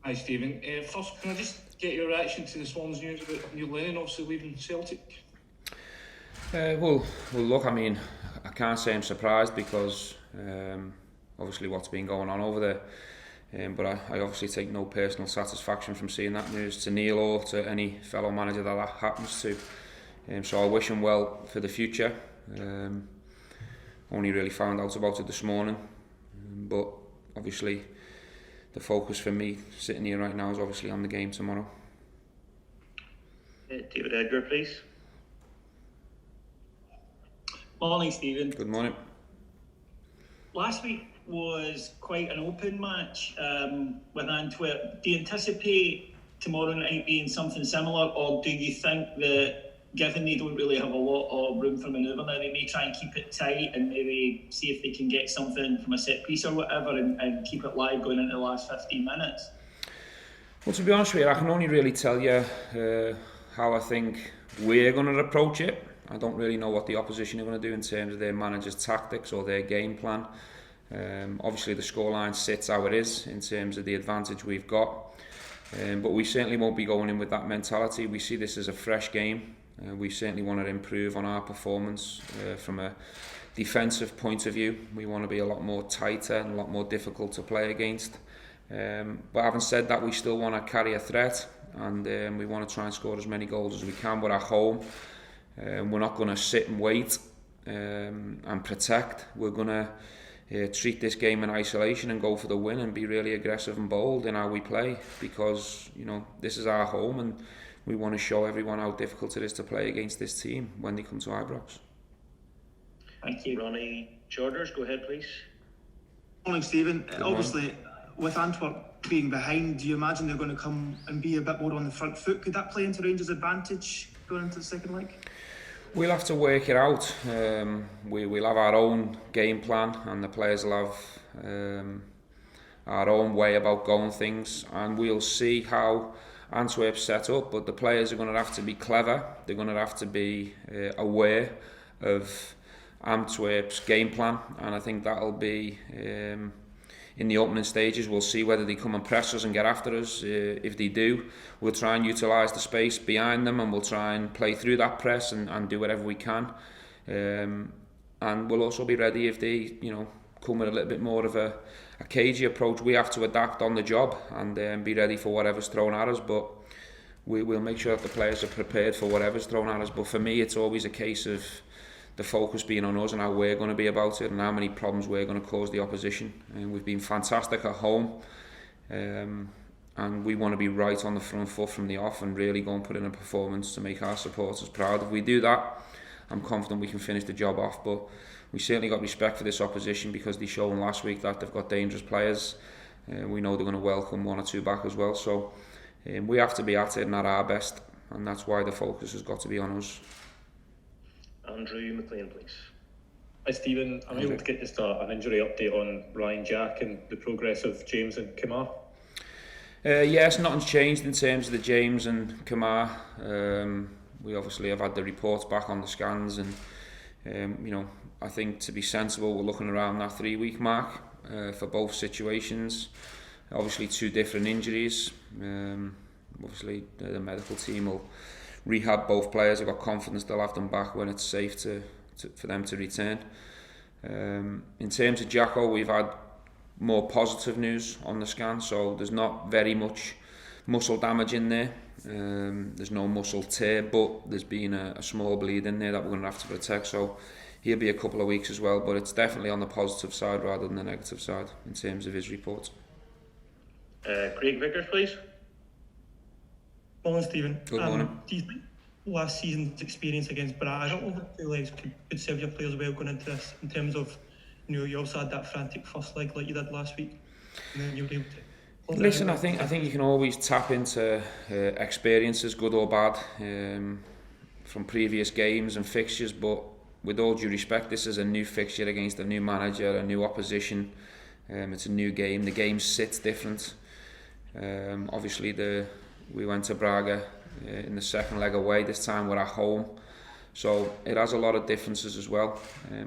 Hi Stephen. First, can I just get your reaction to this morning's news about Neil Lennon obviously leaving Celtic? Well, look, I mean, I can't say I'm surprised because obviously what's been going on over there. But I obviously take no personal satisfaction from seeing that news to Neil or to any fellow manager that happens to. So I wish him well for the future. Only really found out about it this morning. But obviously the focus for me sitting here right now is obviously on the game tomorrow. David Edgar, please. Morning, Stephen. Good morning. Last week was quite an open match with Antwerp. Do you anticipate tomorrow night being something similar, or do you think that, given they don't really have a lot of room for manoeuvre now, they may try and keep it tight and maybe see if they can get something from a set piece or whatever and keep it live going into the last 15 minutes? Well, to be honest with you, I can only really tell you how I think we're going to approach it. I don't really know what the opposition are going to do in terms of their manager's tactics or their game plan. Obviously the scoreline sits how it is in terms of the advantage we've got. But we certainly won't be going in with that mentality. We see this as a fresh game. We certainly want to improve on our performance from a defensive point of view. We want to be a lot more tighter and a lot more difficult to play against. But having said that, we still want to carry a threat, and we want to try and score as many goals as we can. We're at home. We're not going to sit and wait and protect. We're going to treat this game in isolation and go for the win and be really aggressive and bold in how we play, because this is our home and we want to show everyone how difficult it is to play against this team when they come to Ibrox. Thank you. Ronnie Jorders, go ahead please. Morning Stephen. Good Obviously morning. With Antwerp being behind, do you imagine they're going to come and be a bit more on the front foot? Could that play into Rangers' advantage going into the second leg? We'll have to work it out. We'll have our own game plan, and the players will have our own way about going things, and we'll see how Antwerp's set up. But the players are going to have to be clever. They're going to have to be aware of Antwerp's game plan, and I think that'll be in the opening stages. We'll see whether they come and press us and get after us. If they do, we'll try and utilise the space behind them, and we'll try and play through that press and do whatever we can. And we'll also be ready if they come with a little bit more of a cagey approach. We have to adapt on the job and be ready for whatever's thrown at us, but we'll make sure that the players are prepared for whatever's thrown at us. But for me, it's always a case of the focus being on us and how we're going to be about it and how many problems we're going to cause the opposition. And we've been fantastic at home, and we want to be right on the front foot from the off and really go and put in a performance to make our supporters proud. If we do that, I'm confident we can finish the job off. But we certainly got respect for this opposition because they shown last week that they've got dangerous players. We know they're going to welcome one or two back as well. So we have to be at it and at our best, and that's why the focus has got to be on us. Andrew McLean, please. Hi Stephen, I'm able to get just an injury update on Ryan Jack and the progress of James and Kamar. Yes, nothing's changed in terms of the James and Kamar. We obviously have had the reports back on the scans, and I think to be sensible, we're looking around that 3-week mark for both situations. Obviously, two different injuries. Obviously, the medical team will rehab both players. I've got confidence they'll have them back when it's safe for them to return. In terms of Jacko, we've had more positive news on the scan, so there's not very much muscle damage in there. There's no muscle tear, but there's been a small bleed in there that we're going to have to protect, so he'll be a couple of weeks as well, but it's definitely on the positive side rather than the negative side in terms of his reports. Craig Vickers, please. Morning, Stephen. Good morning. Do you think last season's experience against Brad, I don't know if 2 legs could serve your players well going into this, in terms of, you also had that frantic first leg like you did last week, and then you'll be able to... Listen, I think you can always tap into experiences, good or bad, from previous games and fixtures, but with all due respect, this is a new fixture against a new manager, a new opposition. It's a new game. The game sits different. Obviously, we went to Braga in the second leg away. This time we're at home, so it has a lot of differences as well.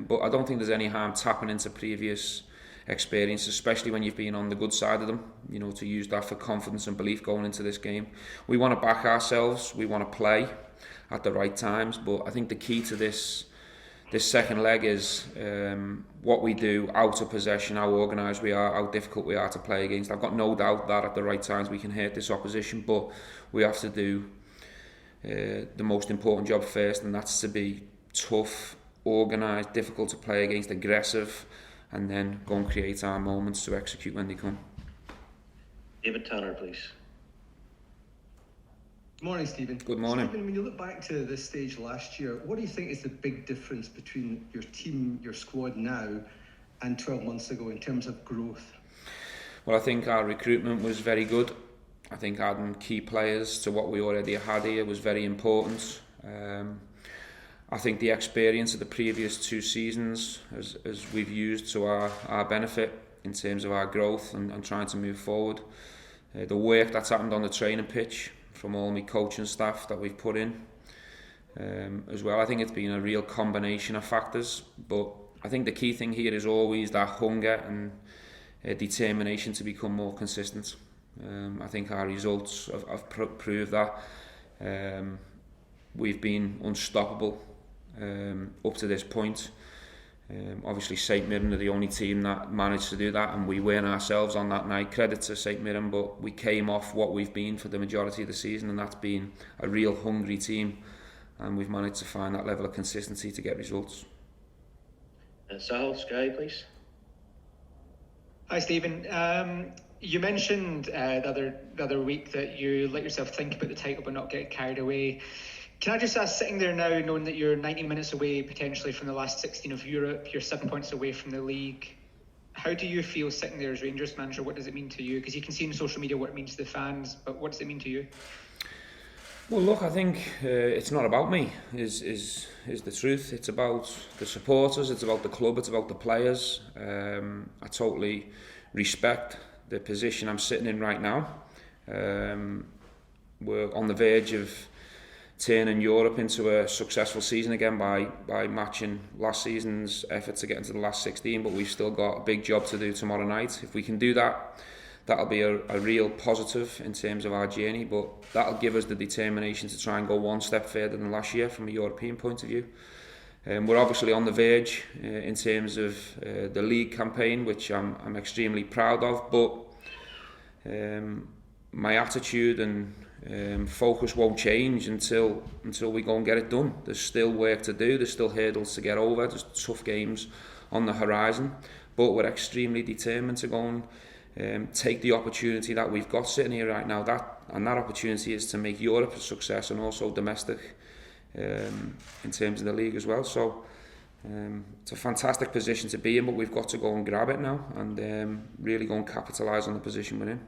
But I don't think there's any harm tapping into previous experience, especially when you've been on the good side of them, you know, to use that for confidence and belief going into this game. We want to back ourselves, we want to play at the right times, but I think the key to this second leg is what we do out of possession, how organised we are, how difficult we are to play against. I've got no doubt that at the right times we can hurt this opposition, but we have to do the most important job first, and that's to be tough, organised, difficult to play against, aggressive, and then go and create our moments to execute when they come. David Tanner, please. Good morning, Stephen. Good morning. Stephen, when you look back to this stage last year, what do you think is the big difference between your team, your squad now, and 12 months ago in terms of growth? Well, I think our recruitment was very good. I think adding key players to what we already had here was very important. I think the experience of the previous 2 seasons as we've used to our benefit in terms of our growth and trying to move forward. The work that's happened on the training pitch from all my coaching staff that we've put in as well. I think it's been a real combination of factors, but I think the key thing here is always that hunger and determination to become more consistent. I think our results have proved that. We've been unstoppable up to this point. Obviously St Mirren are the only team that managed to do that, and we weren't ourselves on that night. Credit to St Mirren, but we came off what we've been for the majority of the season, and that's been a real hungry team, and we've managed to find that level of consistency to get results. Sahil, Sky, please. Hi, Stephen. You mentioned the other week that you let yourself think about the title but not get carried away. Can I just ask, sitting there now, knowing that you're 90 minutes away potentially from the last 16 of Europe, you're 7 points away from the league, how do you feel sitting there as Rangers manager? What does it mean to you? Because you can see on social media what it means to the fans, but what does it mean to you? Well, look, I think it's not about me, is the truth. It's about the supporters, it's about the club, it's about the players. I totally respect the position I'm sitting in right now. We're on the verge of turning Europe into a successful season again by matching last season's effort to get into the last 16, but we've still got a big job to do tomorrow night. If we can do that, that'll be a real positive in terms of our journey, but that'll give us the determination to try and go one step further than last year from a European point of view. We're obviously on the verge in terms of the league campaign, which I'm extremely proud of, but my attitude and focus won't change until we go and get it done. There's still work to do, there's still hurdles to get over, there's tough games on the horizon, but we're extremely determined to go and take the opportunity that we've got sitting here right now. That opportunity is to make Europe a success and also domestic in terms of the league as well. So it's a fantastic position to be in, but we've got to go and grab it now and really go and capitalise on the position we're in.